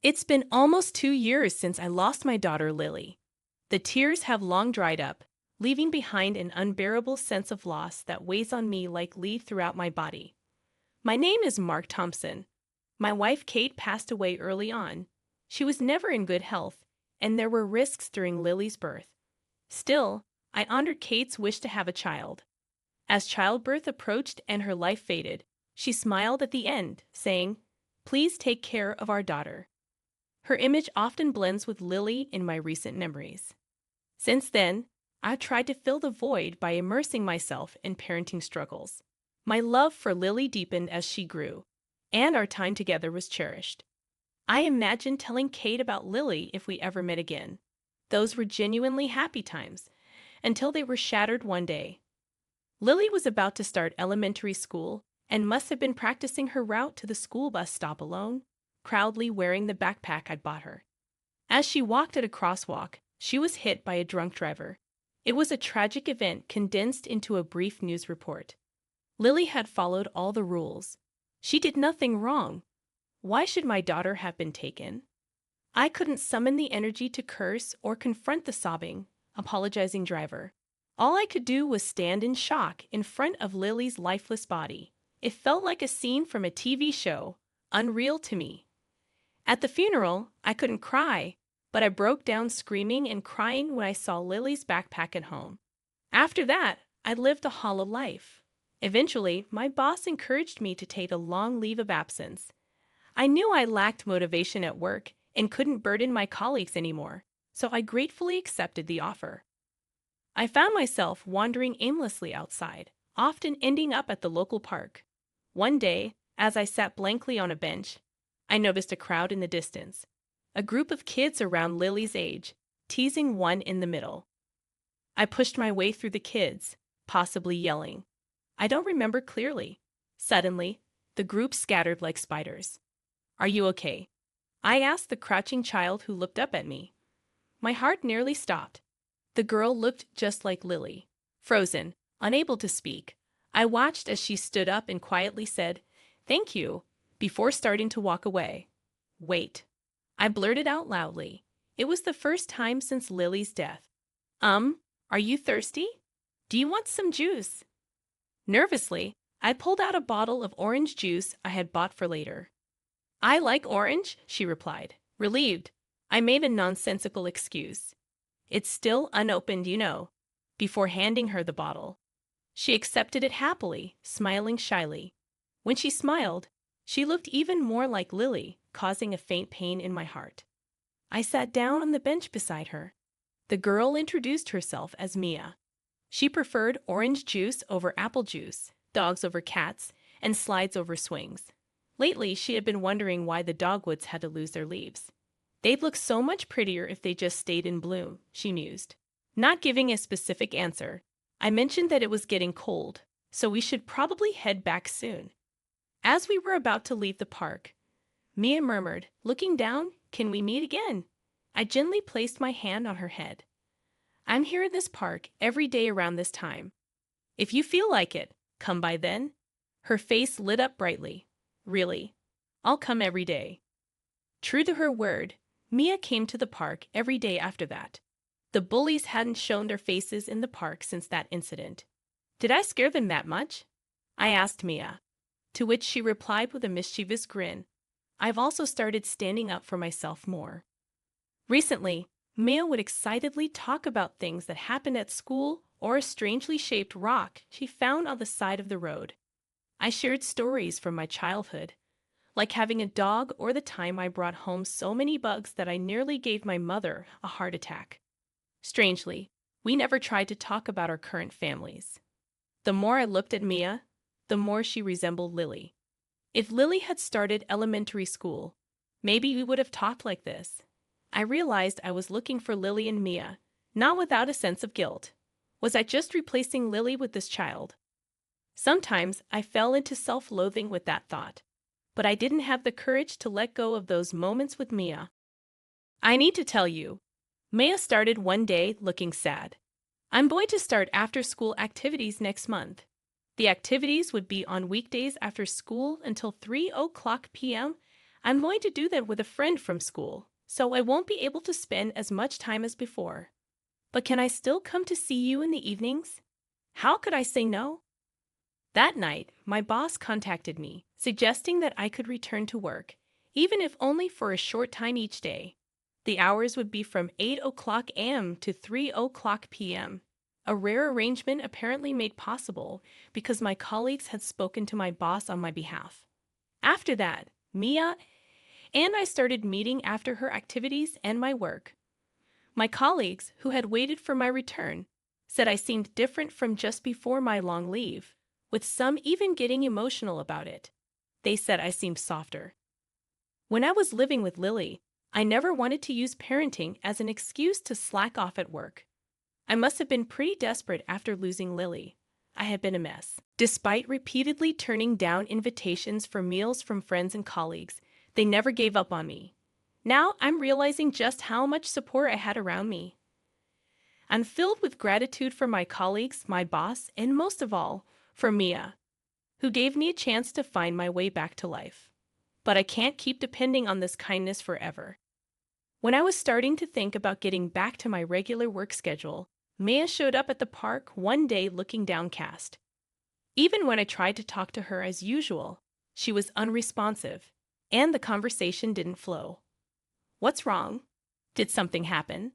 It's been almost 2 years since I lost my daughter Lily. The tears have long dried up, leaving behind an unbearable sense of loss that weighs on me like lead throughout my body. My name is Mark Thompson. My wife Kate passed away early on. She was never in good health, and there were risks during Lily's birth. Still, I honored Kate's wish to have a child. As childbirth approached and her life faded, she smiled at the end, saying, "Please take care of our daughter." Her image often blends with Lily in my recent memories. Since then, I've tried to fill the void by immersing myself in parenting struggles. My love for Lily deepened as she grew, and our time together was cherished. I imagined telling Kate about Lily if we ever met again. Those were genuinely happy times, until they were shattered one day. Lily was about to start elementary school and must have been practicing her route to the school bus stop alone, proudly wearing the backpack I'd bought her. As she walked at a crosswalk, she was hit by a drunk driver. It was a tragic event condensed into a brief news report. Lily had followed all the rules. She did nothing wrong. Why should my daughter have been taken? I couldn't summon the energy to curse or confront the sobbing, apologizing driver. All I could do was stand in shock in front of Lily's lifeless body. It felt like a scene from a TV show, unreal to me. At the funeral, I couldn't cry, but I broke down screaming and crying when I saw Lily's backpack at home. After that, I lived a hollow life. Eventually, my boss encouraged me to take a long leave of absence. I knew I lacked motivation at work and couldn't burden my colleagues anymore, so I gratefully accepted the offer. I found myself wandering aimlessly outside, often ending up at the local park. One day, as I sat blankly on a bench, I noticed a crowd in the distance, a group of kids around Lily's age, teasing one in the middle. I pushed my way through the kids, possibly yelling. I don't remember clearly. Suddenly, the group scattered like spiders. "Are you okay?" I asked the crouching child who looked up at me. My heart nearly stopped. The girl looked just like Lily. Frozen, unable to speak, I watched as she stood up and quietly said, "Thank you," before starting to walk away. "Wait." I blurted out loudly. It was the first time since Lily's death. Are you thirsty? Do you want some juice?" Nervously, I pulled out a bottle of orange juice I had bought for later. "I like orange," she replied. Relieved, I made a nonsensical excuse. "It's still unopened, you know," before handing her the bottle. She accepted it happily, smiling shyly. When she smiled, she looked even more like Lily, causing a faint pain in my heart. I sat down on the bench beside her. The girl introduced herself as Mia. She preferred orange juice over apple juice, dogs over cats, and slides over swings. Lately, she had been wondering why the dogwoods had to lose their leaves. "They'd look so much prettier if they just stayed in bloom," she mused. Not giving a specific answer, I mentioned that it was getting cold, so we should probably head back soon. As we were about to leave the park, Mia murmured, looking down, "Can we meet again?" I gently placed my hand on her head. "I'm here in this park every day around this time. If you feel like it, come by then." Her face lit up brightly. "Really? I'll come every day." True to her word, Mia came to the park every day after that. The bullies hadn't shown their faces in the park since that incident. "Did I scare them that much?" I asked Mia, to which she replied with a mischievous grin. "I've also started standing up for myself more." Recently, Mia would excitedly talk about things that happened at school or a strangely shaped rock she found on the side of the road. I shared stories from my childhood, like having a dog or the time I brought home so many bugs that I nearly gave my mother a heart attack. Strangely, we never tried to talk about our current families. The more I looked at Mia, the more she resembled Lily. If Lily had started elementary school, maybe we would have talked like this. I realized I was looking for Lily and Mia, not without a sense of guilt. Was I just replacing Lily with this child? Sometimes I fell into self-loathing with that thought, but I didn't have the courage to let go of those moments with Mia. I need to tell you, Mia started one day looking sad. "I'm going to start after-school activities next month. The activities would be on weekdays after school until 3 o'clock p.m. I'm going to do that with a friend from school, so I won't be able to spend as much time as before. But can I still come to see you in the evenings? How could I say no? That night, my boss contacted me, suggesting that I could return to work, even if only for a short time each day. The hours would be from 8 o'clock a.m. to 3 o'clock p.m., a rare arrangement apparently made possible because my colleagues had spoken to my boss on my behalf. After that, Mia and I started meeting after her activities and my work. My colleagues, who had waited for my return, said I seemed different from just before my long leave, with some even getting emotional about it. They said I seemed softer. When I was living with Lily, I never wanted to use parenting as an excuse to slack off at work. I must have been pretty desperate after losing Lily. I had been a mess. Despite repeatedly turning down invitations for meals from friends and colleagues, they never gave up on me. Now I'm realizing just how much support I had around me. I'm filled with gratitude for my colleagues, my boss, and most of all, for Mia, who gave me a chance to find my way back to life. But I can't keep depending on this kindness forever. When I was starting to think about getting back to my regular work schedule, Mia showed up at the park one day looking downcast. Even when I tried to talk to her as usual, she was unresponsive, and the conversation didn't flow. What's wrong? Did something happen?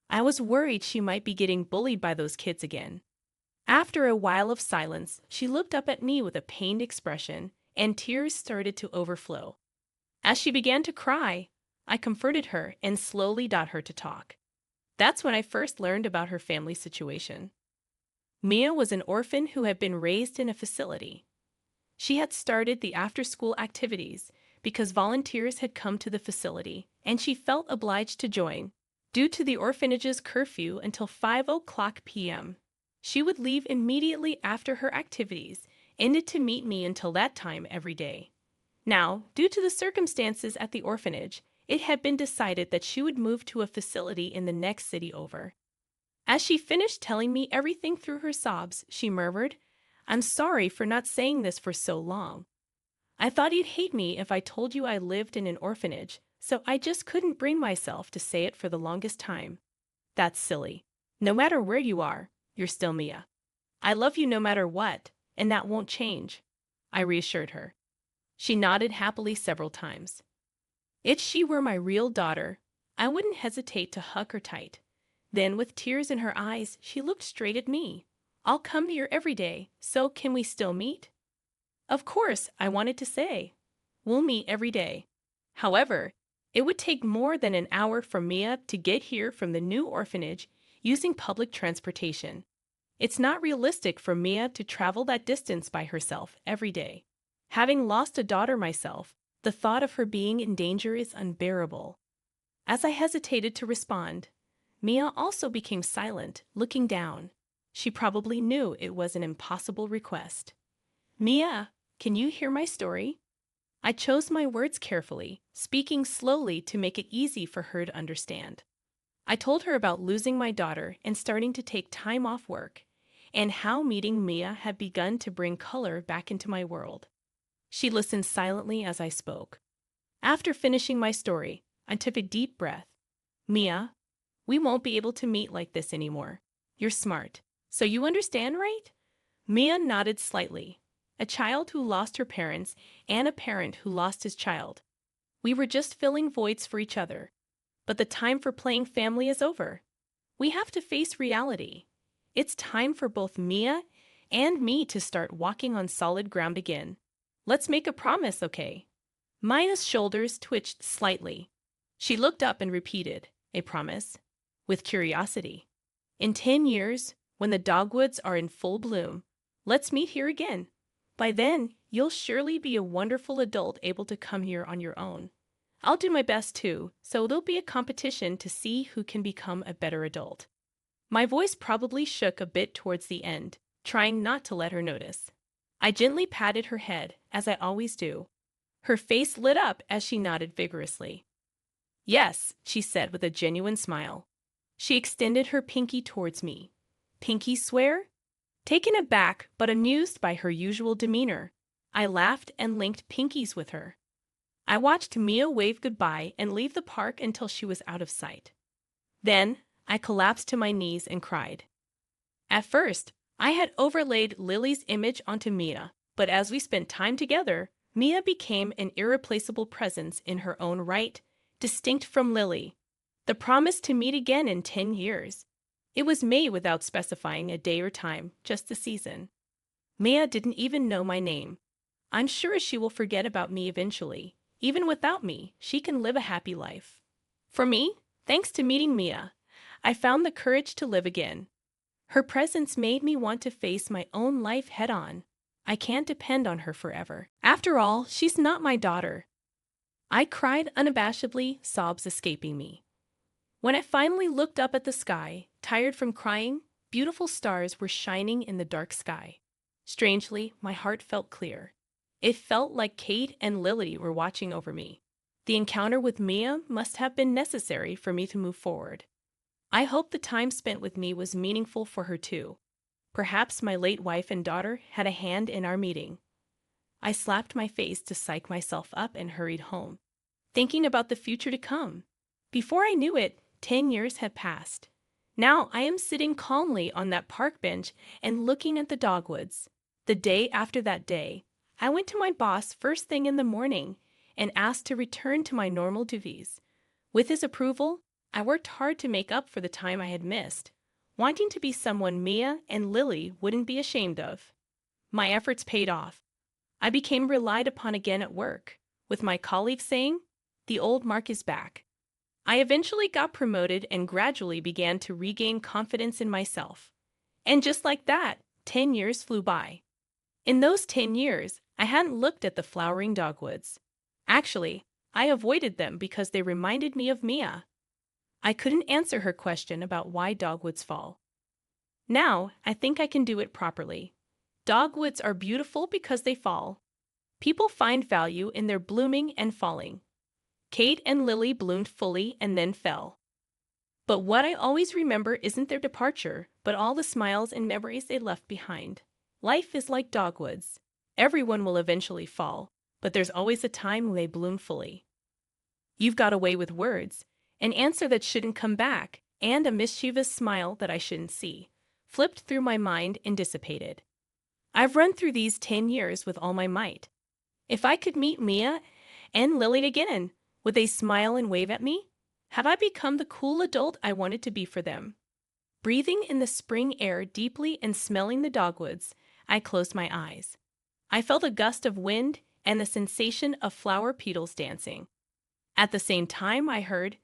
I was worried she might be getting bullied by those kids again. After a while of silence, she looked up at me with a pained expression, and tears started to overflow. As she began to cry, I comforted her and slowly got her to talk. That's when I first learned about her family situation. Mia was an orphan who had been raised in a facility. She had started the after-school activities because volunteers had come to the facility, and she felt obliged to join. Due to the orphanage's curfew until 5 o'clock p.m., she would leave immediately after her activities, ended to meet me until that time every day. Now, due to the circumstances at the orphanage, it had been decided that she would move to a facility in the next city over. As she finished telling me everything through her sobs, she murmured, "I'm sorry for not saying this for so long. I thought you'd hate me if I told you I lived in an orphanage, so I just couldn't bring myself to say it for the longest time. That's silly. No matter where you are, you're still Mia. I love you no matter what, and that won't change," I reassured her. She nodded happily several times. If she were my real daughter, I wouldn't hesitate to hug her tight. Then, with tears in her eyes, she looked straight at me. "I'll come here every day, so can we still meet?" Of course, I wanted to say. We'll meet every day. However, it would take more than an hour for Mia to get here from the new orphanage using public transportation. It's not realistic for Mia to travel that distance by herself every day. Having lost a daughter myself, the thought of her being in danger is unbearable. As I hesitated to respond, Mia also became silent, looking down. She probably knew it was an impossible request. "Mia, can you hear my story?" I chose my words carefully, speaking slowly to make it easy for her to understand. I told her about losing my daughter and starting to take time off work, and how meeting Mia had begun to bring color back into my world. She listened silently as I spoke. After finishing my story, I took a deep breath. "Mia, we won't be able to meet like this anymore. You're smart, so you understand, right?" Mia nodded slightly. A child who lost her parents and a parent who lost his child. We were just filling voids for each other. But the time for playing family is over. We have to face reality. It's time for both Mia and me to start walking on solid ground again. Let's make a promise, okay? Mia's shoulders twitched slightly. She looked up and repeated, "A promise?" with curiosity. "In 10 years, when the dogwoods are in full bloom, let's meet here again. By then, you'll surely be a wonderful adult able to come here on your own. I'll do my best too, so there'll be a competition to see who can become a better adult." My voice probably shook a bit towards the end, trying not to let her notice. I gently patted her head, as I always do. Her face lit up as she nodded vigorously. "Yes," she said with a genuine smile. She extended her pinky towards me. "Pinky swear?" Taken aback but amused by her usual demeanor, I laughed and linked pinkies with her. I watched Mia wave goodbye and leave the park until she was out of sight. Then, I collapsed to my knees and cried. At first, I had overlaid Lily's image onto Mia, but as we spent time together, Mia became an irreplaceable presence in her own right, distinct from Lily. The promise to meet again in 10 years. It was made without specifying a day or time, just the season. Mia didn't even know my name. I'm sure she will forget about me eventually. Even without me, she can live a happy life. For me, thanks to meeting Mia, I found the courage to live again. Her presence made me want to face my own life head-on. I can't depend on her forever. After all, she's not my daughter. I cried unabashedly, sobs escaping me. When I finally looked up at the sky, tired from crying, beautiful stars were shining in the dark sky. Strangely, my heart felt clear. It felt like Kate and Lily were watching over me. The encounter with Mia must have been necessary for me to move forward. I hope the time spent with me was meaningful for her too. Perhaps my late wife and daughter had a hand in our meeting. I slapped my face to psych myself up and hurried home, thinking about the future to come. Before I knew it, 10 years had passed. Now I am sitting calmly on that park bench and looking at the dogwoods. The day after that day, I went to my boss first thing in the morning and asked to return to my normal duties. With his approval, I worked hard to make up for the time I had missed, wanting to be someone Mia and Lily wouldn't be ashamed of. My efforts paid off. I became relied upon again at work, with my colleagues saying, "The old Mark is back." I eventually got promoted and gradually began to regain confidence in myself. And just like that, 10 years flew by. In those 10 years, I hadn't looked at the flowering dogwoods. Actually, I avoided them because they reminded me of Mia. I couldn't answer her question about why dogwoods fall. Now, I think I can do it properly. Dogwoods are beautiful because they fall. People find value in their blooming and falling. Kate and Lily bloomed fully and then fell. But what I always remember isn't their departure, but all the smiles and memories they left behind. Life is like dogwoods. Everyone will eventually fall, but there's always a time when they bloom fully. You've got a way with words, an answer that shouldn't come back, and a mischievous smile that I shouldn't see, flipped through my mind and dissipated. I've run through these 10 years with all my might. If I could meet Mia and Lily again, would they smile and wave at me? Have I become the cool adult I wanted to be for them? Breathing in the spring air deeply and smelling the dogwoods, I closed my eyes. I felt a gust of wind and the sensation of flower petals dancing. At the same time, I heard,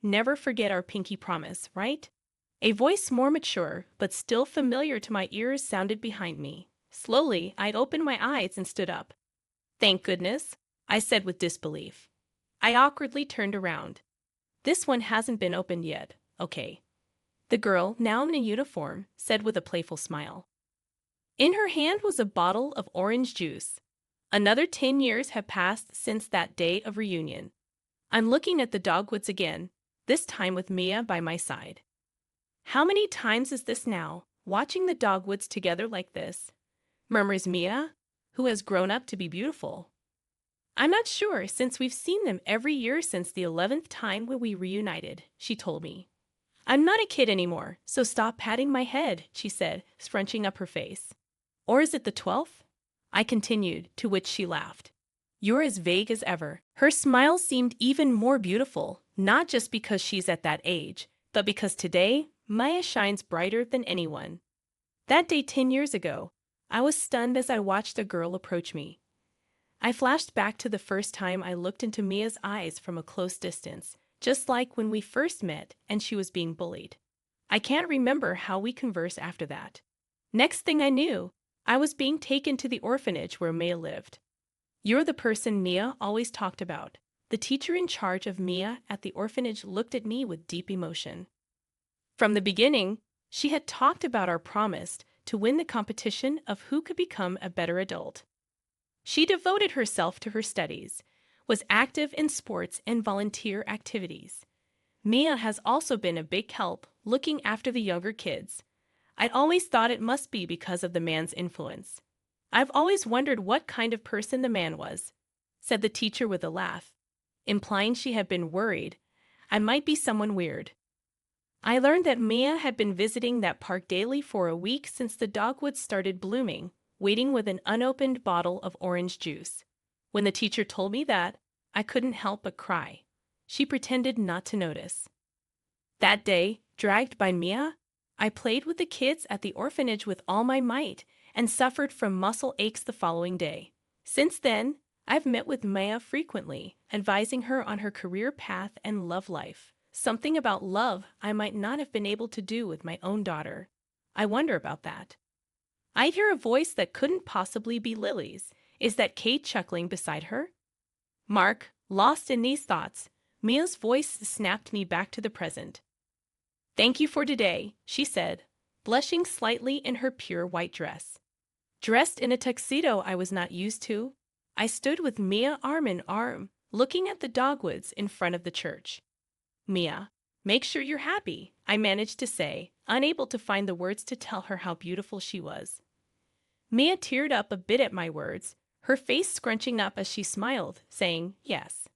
"Never forget our pinky promise, right?" A voice more mature, but still familiar to my ears sounded behind me. Slowly, I opened my eyes and stood up. "Thank goodness," I said with disbelief. I awkwardly turned around. "This one hasn't been opened yet, okay," the girl, now in a uniform, said with a playful smile. In her hand was a bottle of orange juice. Another 10 years have passed since that day of reunion. I'm looking at the dogwoods again, this time with Mia by my side. "How many times is this now, watching the dogwoods together like this?" murmurs Mia, who has grown up to be beautiful. "I'm not sure, since we've seen them every year since the 11th time when we reunited," she told me. "I'm not a kid anymore, so stop patting my head," she said, scrunching up her face. "Or is it the 12th? I continued, to which she laughed. "You're as vague as ever." Her smile seemed even more beautiful, not just because she's at that age, but because today, Maya shines brighter than anyone. That day 10 years ago, I was stunned as I watched a girl approach me. I flashed back to the first time I looked into Mia's eyes from a close distance, just like when we first met and she was being bullied. I can't remember how we conversed after that. Next thing I knew, I was being taken to the orphanage where Mia lived. "You're the person Mia always talked about." The teacher in charge of Mia at the orphanage looked at me with deep emotion. From the beginning, she had talked about our promise to win the competition of who could become a better adult. She devoted herself to her studies, was active in sports and volunteer activities. Mia has also been a big help looking after the younger kids. I'd always thought it must be because of the man's influence. I've always wondered what kind of person the man was. said the teacher with a laugh, implying she had been worried I might be someone weird. I learned that Mia had been visiting that park daily for a week since the dogwoods started blooming, waiting with an unopened bottle of orange juice. When the teacher told me that, I couldn't help but cry. She pretended not to notice. That day, dragged by Mia, I played with the kids at the orphanage with all my might and suffered from muscle aches the following day. Since then, I've met with Mia frequently, advising her on her career path and love life. Something about love I might not have been able to do with my own daughter. I wonder about that. I hear a voice that couldn't possibly be Lily's. Is that Kate chuckling beside her? Mark, lost in these thoughts, Mia's voice snapped me back to the present. Thank you for today, she said, blushing slightly in her pure white dress. Dressed in a tuxedo I was not used to, I stood with Mia arm in arm, looking at the dogwoods in front of the church. Mia, make sure you're happy, I managed to say, unable to find the words to tell her how beautiful she was. Mia teared up a bit at my words, her face scrunching up as she smiled, saying, yes.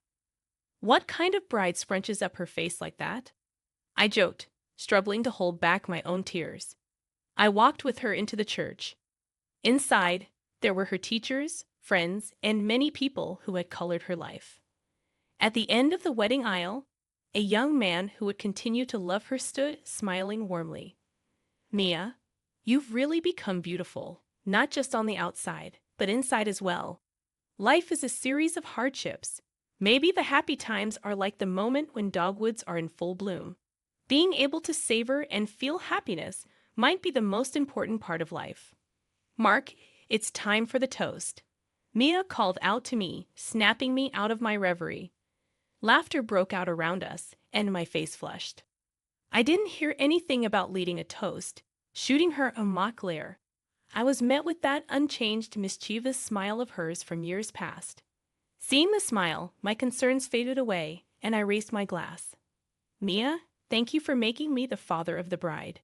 What kind of bride scrunches up her face like that? I joked, struggling to hold back my own tears. I walked with her into the church. Inside, there were her teachers, friends, and many people who had colored her life. At the end of the wedding aisle, a young man who would continue to love her stood, smiling warmly. Mia, you've really become beautiful, not just on the outside, but inside as well. Life is a series of hardships. Maybe the happy times are like the moment when dogwoods are in full bloom. Being able to savor and feel happiness might be the most important part of life. Mark, it's time for the toast. Mia called out to me, snapping me out of my reverie. Laughter broke out around us, and my face flushed. I didn't hear anything about leading a toast, shooting her a mock glare. I was met with that unchanged, mischievous smile of hers from years past. Seeing the smile, my concerns faded away, and I raised my glass. Mia, thank you for making me the father of the bride.